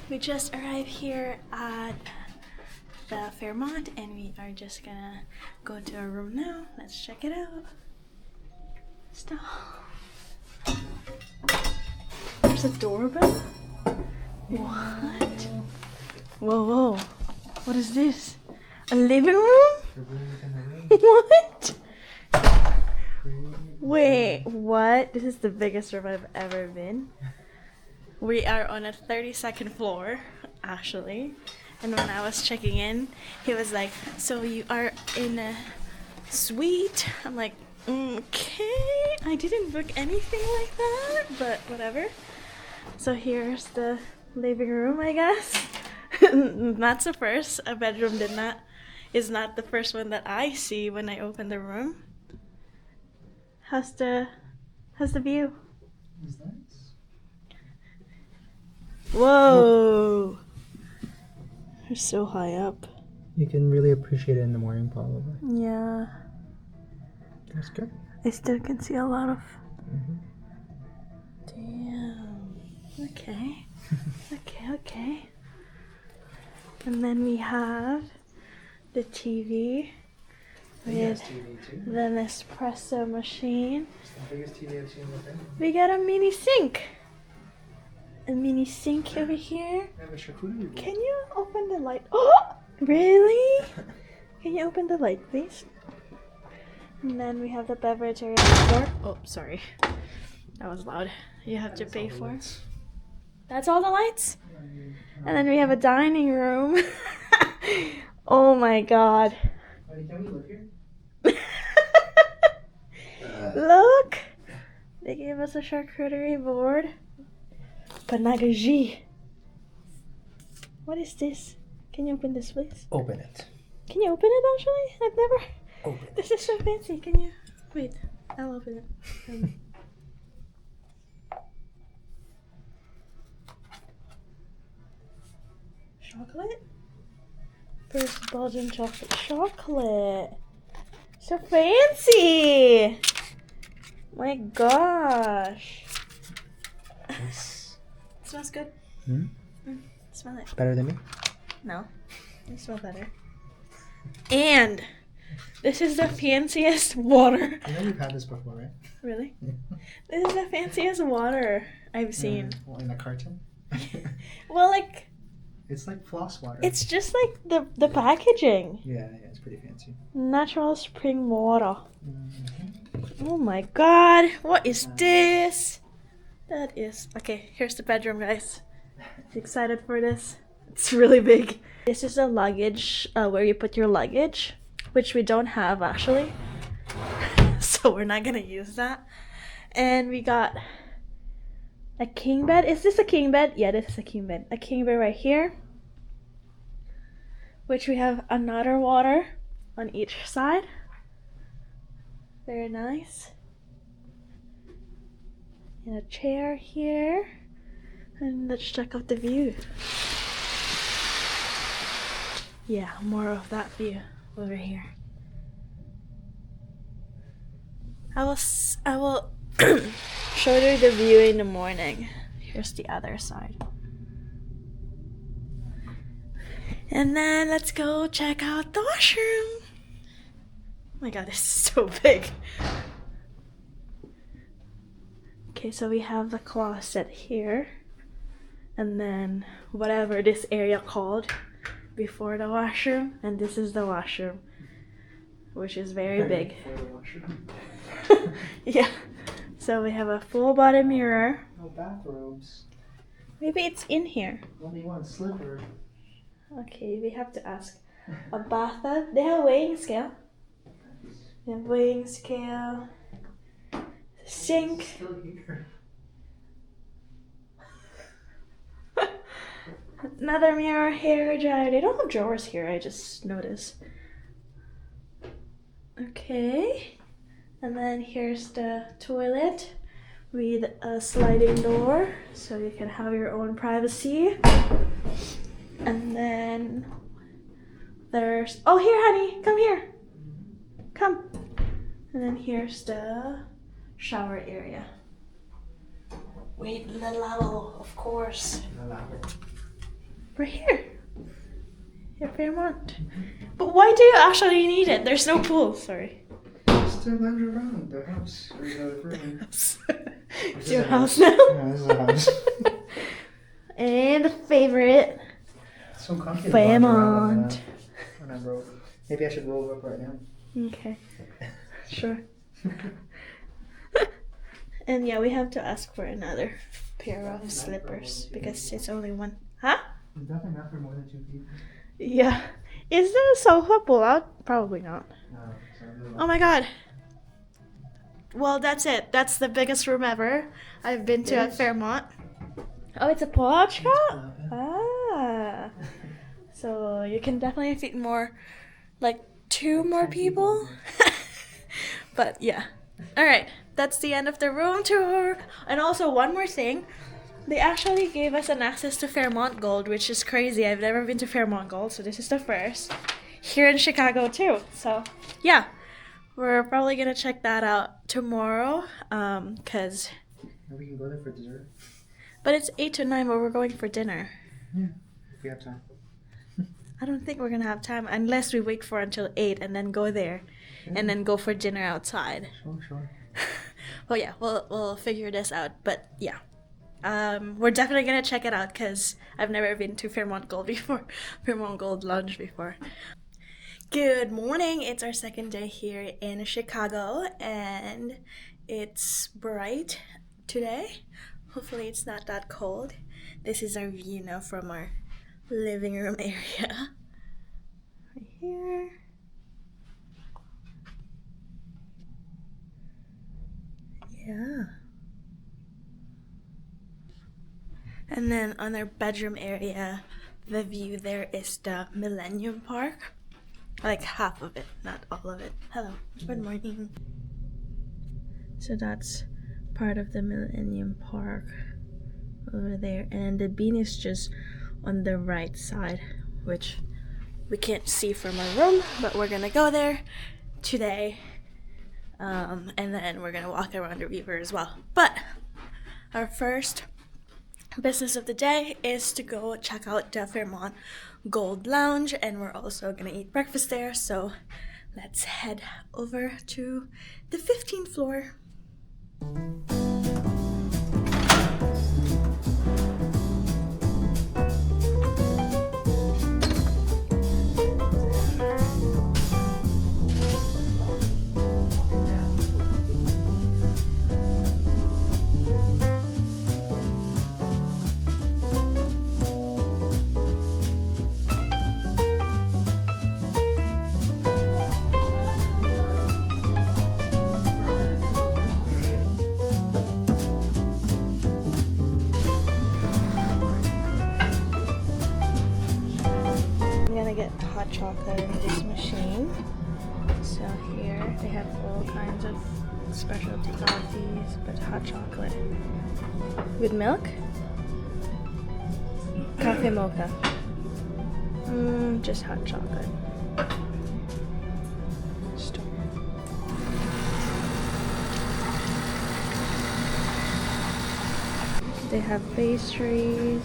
We just arrived here at the Fairmont and we are just gonna go to our room now. Let's check it out. Stop. There's a doorbell? What? Whoa, whoa. What is this? A living room? What? Wait, what? This is the biggest room I've ever been. We are on a 32nd floor, actually. And when I was checking in, he was like, so you are in a suite? I'm like, okay. I didn't book anything like that, but whatever. So here's the living room, I guess. That's the first. A bedroom is not the first one that I see when I open the room. How's the view? It's nice. Whoa! You're so high up. You can really appreciate it in the morning, probably. Yeah. That's good. I still can see a lot of... Mm-hmm. Damn. Okay. Okay. And then we have the TV with the Nespresso machine. It's the biggest TV I've seen in the family. We got a mini sink. A mini sink over here. I have a charcuterie board. Can you open the light? Oh, really? Can you open the light, please? And then we have the beverage area door. Oh, sorry. That was loud. You have to pay for it. That's all the lights? And then we have a dining room. Oh my god. Can we live here? Look! They gave us a charcuterie board. Panagaji. What is this? Can you open this, please? Open it. Can you open it, actually? I've never... Open it. This is so fancy. Can you... Wait. I'll open it. Chocolate? First Belgian chocolate. So fancy! My gosh. It smells good. Smell it. Better than me? No. You smell better. And this is the fanciest water. I know we've had this before, right? Really? Yeah. This is the fanciest water I've seen. Well, in a carton? Well, like... It's like floss water. It's just like the packaging. Yeah, it's pretty fancy. Natural spring water. Mm-hmm. Oh my god. What is this? That is... Okay, here's the bedroom, guys. Excited for this? It's really big. This is a luggage, where you put your luggage, which we don't have, actually. So we're not gonna use that. And we got a king bed. Is this a king bed? Yeah, this is a king bed. A king bed right here. Which we have another water on each side. Very nice. And a chair here. And let's check out the view. Yeah, more of that view over here. I will show you the view in the morning. Here's the other side. And then let's go check out the washroom. Oh my god, this is so big. Okay, so we have the closet here. And then whatever this area called before the washroom. And this is the washroom, which is very big. Yeah. So we have a full body mirror. No bathrobes. Maybe it's in here. Only one slipper. Okay, we have to ask. A bathtub. They have a weighing scale. They have weighing scale. Sink. Still here. Another mirror, hair dryer. They don't have drawers here, I just noticed. Okay. And then here's the toilet with a sliding door, so you can have your own privacy. And then there's... Oh, here, honey. Come here. Come. And then here's the shower area. With the lavabo, of course. The lavabo. Right here. Yeah, Fairmont. But why do you actually need it? There's no pool. Sorry. Just to lounge around the house. Or the room. It's your house now. Yeah, this is a house. And the favorite. It's so comfy to lounge around Fairmont. when I roll. Maybe I should roll up right now. Okay. Sure. And yeah, we have to ask for another pair of slippers because it's only one. Huh? It's definitely not for more than 2 people. Yeah. Is there a sofa pull out? Probably not. No, it's not really. Oh my god. Well, that's it. That's the biggest room ever I've been to at Yes. Fairmont. Oh, it's a pull-out shop? pull-out, Ah. So you can definitely fit more, like 2 more people. But yeah. Alright, that's the end of the room tour. And also, one more thing. They actually gave us an access to Fairmont Gold, which is crazy. I've never been to Fairmont Gold, so this is the first. Here in Chicago too. So yeah, we're probably gonna check that out tomorrow. Cause Maybe we can go there for dessert. but it's 8 to 9, but we're going for dinner. Yeah, if we have time. I don't think we're gonna have time unless we wait for until 8 and then go there, and then go for dinner outside. Sure. Well, yeah, we'll figure this out. But yeah, we're definitely gonna check it out because I've never been to Fairmont Gold before, Fairmont Gold Lounge before. Good morning. It's our second day here in Chicago, and it's bright today. Hopefully, it's not that cold. This is our view now from our living room area. Right here. Yeah. And then on our bedroom area, the view there is the Millennium Park. Like half of it, not all of it. Hello, good morning. So that's part of the Millennium Park over there. And the bean is just on the right side, which we can't see from our room, but we're gonna go there today. And then we're gonna walk around the river as well. But our first business of the day is to go check out the Fairmont Gold Lounge, and we're also gonna eat breakfast there. So let's head over to the 15th floor. Get hot chocolate in this machine. So here they have all kinds of specialty coffees, but hot chocolate with milk. Cafe mocha. Just hot chocolate. They have pastries,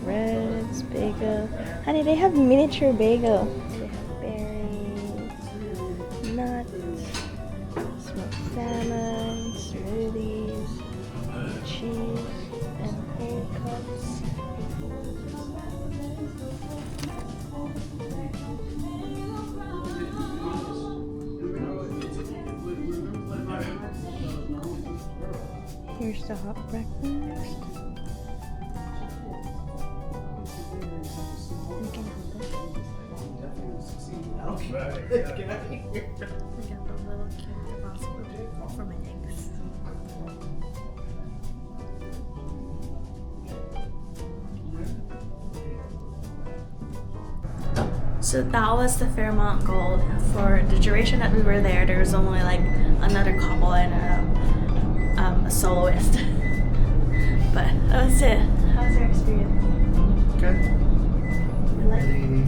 breads, bagel. Honey, they have miniature bagel. They have berries, nuts, smoked salmon, smoothies, cheese, and whole cups. Here's the hot breakfast. We got the little cute basket for my eggs. So that was the Fairmont Gold. For the duration that we were there, there was only like another couple and a soloist. But that was it. How was your experience? Good. You like it? Really